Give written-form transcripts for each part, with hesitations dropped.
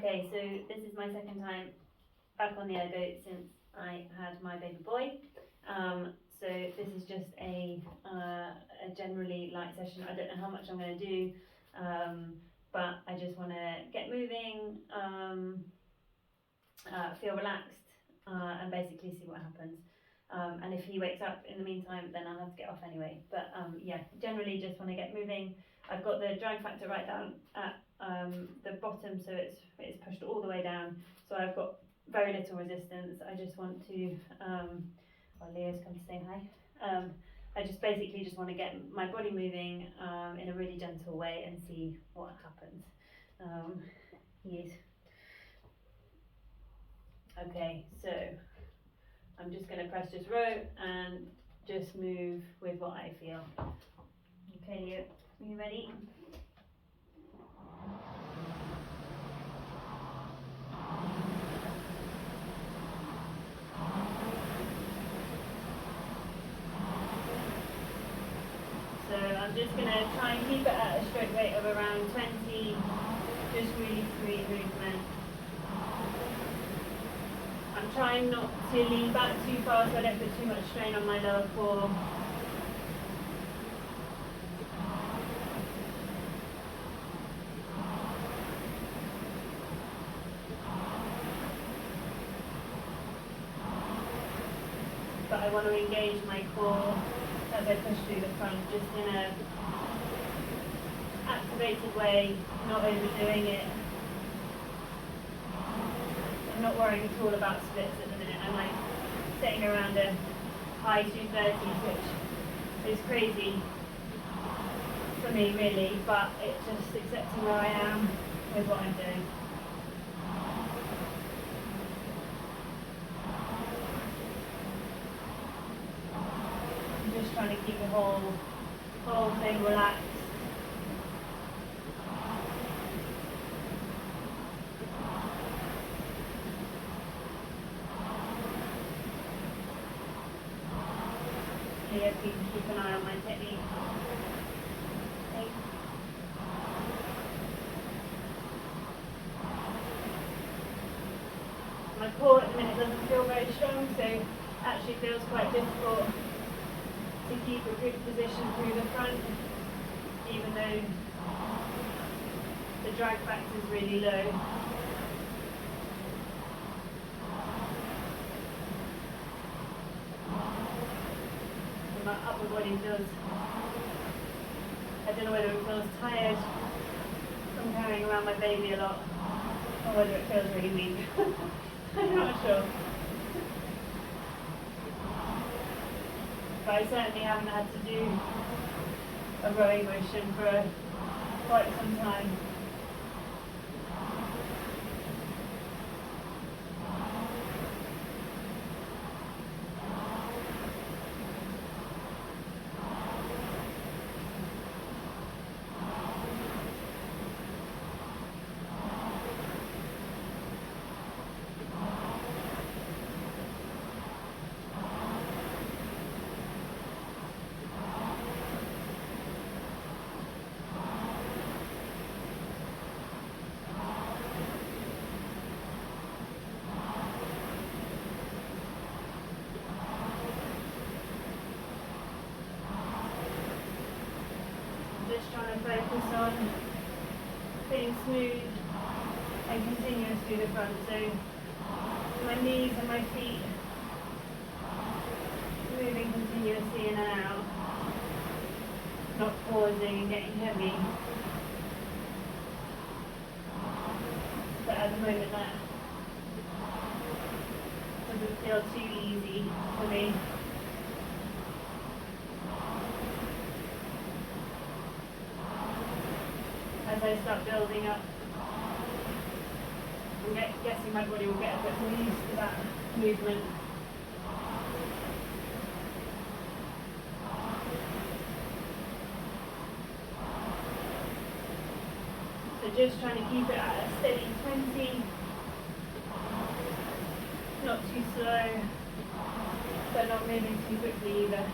Okay, so this is my second time back on the ergo since I had my baby boy. So this is just a generally light session. I don't know how much I'm going to do, but I just want to get moving, feel relaxed, and basically see what happens. And if he wakes up in the meantime, then I'll have to get off anyway. But yeah, generally just want to get moving. I've got the drag factor right down at the bottom, so it's pushed all the way down. So I've got very little resistance. I just want to, well, Leo's come to say hi. I just basically just want to get my body moving in a really gentle way and see what happens. He is. Okay, so I'm just going to press just row and just move with what I feel. Okay, Leo, are you ready? So I'm just going to try and keep it at a stroke rate of around 20, just really free movement. I'm trying not to lean back too far so I don't put too much strain on my lower core. But I want to engage my core as I push through the front, just in a activated way, not overdoing it. I'm not worrying at all about splits at the minute. I'm like sitting around a high 230s, which is crazy for me really, but it's just accepting where I am with what I'm doing. I'm just trying to keep the whole thing relaxed. Yeah, keep an eye on my technique. Okay. My core at the minute doesn't feel very strong, so actually feels quite difficult to keep a good position through the front, even though the drag factor is really low. My upper body feels, I don't know whether it feels tired from carrying around my baby a lot, or whether it feels really weak. I'm not sure. But I certainly haven't had to do a rowing motion for quite some time. Just trying to focus on being smooth and continuous through the front. So my knees and my feet moving continuously in and out, not pausing and getting heavy. But at the moment that doesn't feel too easy for me. As I start building up, I'm guessing my body will get a bit more used to that movement. So just trying to keep it at a steady 20, not too slow, but not moving too quickly either.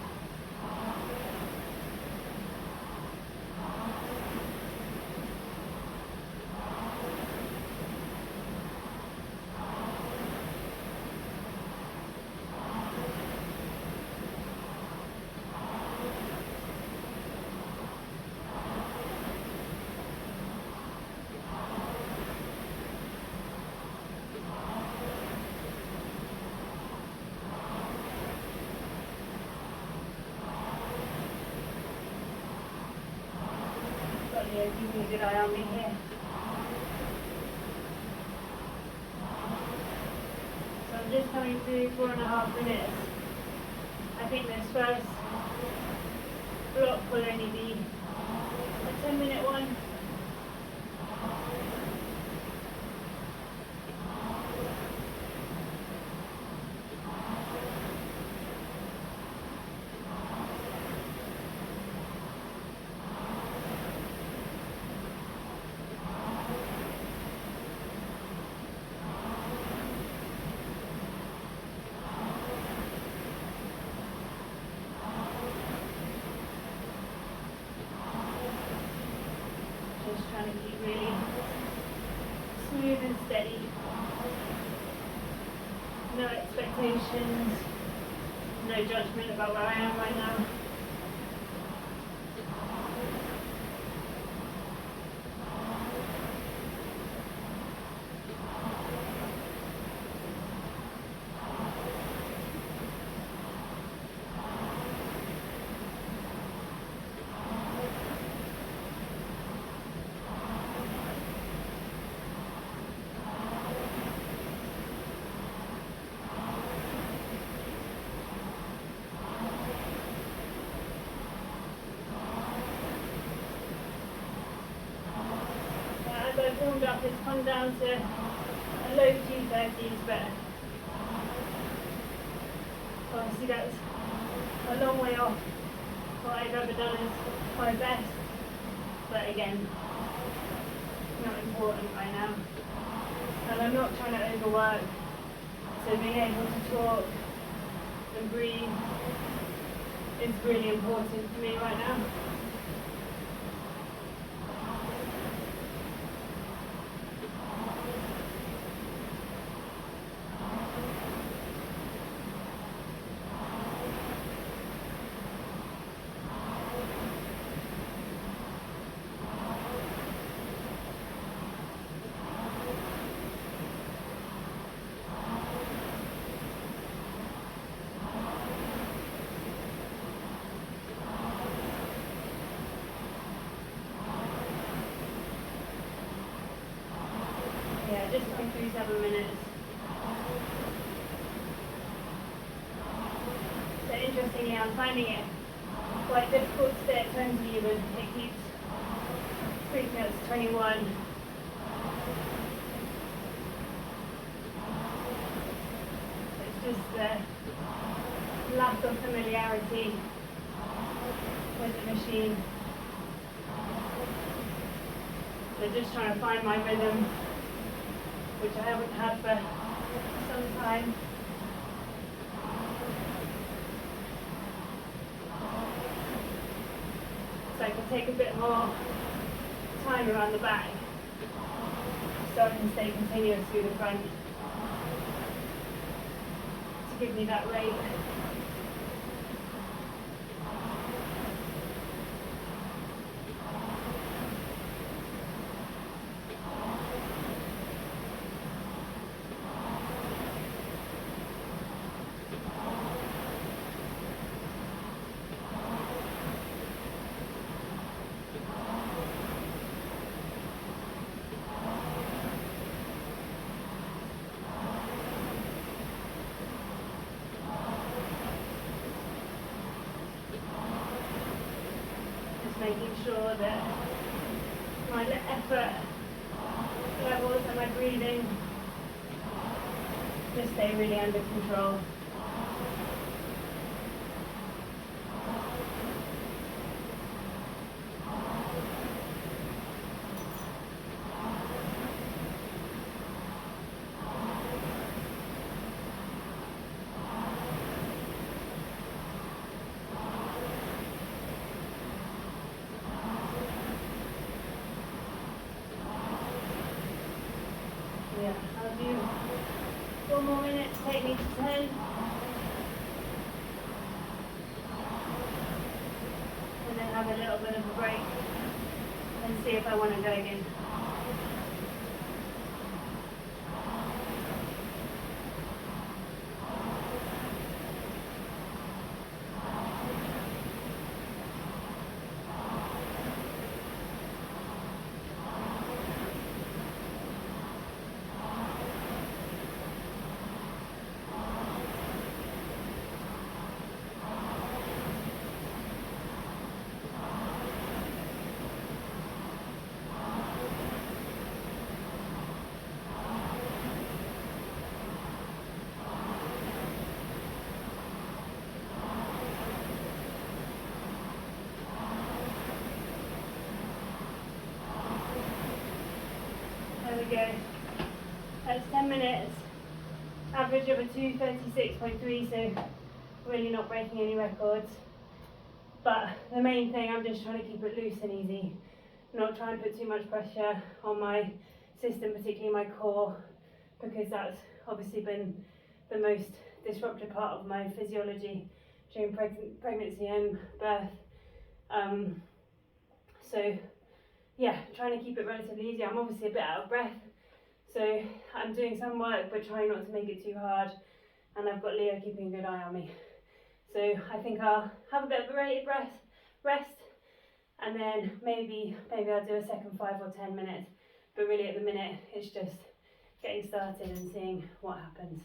here, keeping a good eye on me here. So I'm just coming through 4.5 minutes. I think this first block will only be a 10-minute one. Trying to keep really smooth and steady. No expectations, no judgment about where I am right now. I've warmed up, it's come down to a low 230s, but obviously that's a long way off what I've ever done as my best, but again, not important right now. And I'm not trying to overwork, so being able to talk and breathe is really important for me right now. Yeah, just come through 7 minutes. So interestingly, I'm finding it quite difficult to stay at 20 even. It keeps creeping up to 21. It's just the lack of familiarity with the machine. So just trying to find my rhythm, which I haven't had for some time. So I can take a bit more time around the back, so I can stay continuous through the front to give me that rate. Making sure that my effort levels and my breathing just stay really under control. Yeah, I'll do 4 more minutes, take me to 10. And then have a little bit of a break and see if I want to go again. we go. That's 10 minutes. Average of a 2:36.3, so really not breaking any records. But the main thing, I'm just trying to keep it loose and easy. Not try and put too much pressure on my system, particularly my core, because that's obviously been the most disruptive part of my physiology during pregnancy and birth. So yeah, trying to keep it relatively easy. I'm obviously a bit out of breath, so I'm doing some work but trying not to make it too hard, and I've got Leo keeping a good eye on me. So I think I'll have a bit of a rated rest, and then maybe I'll do a second 5 or 10 minutes, but really at the minute it's just getting started and seeing what happens.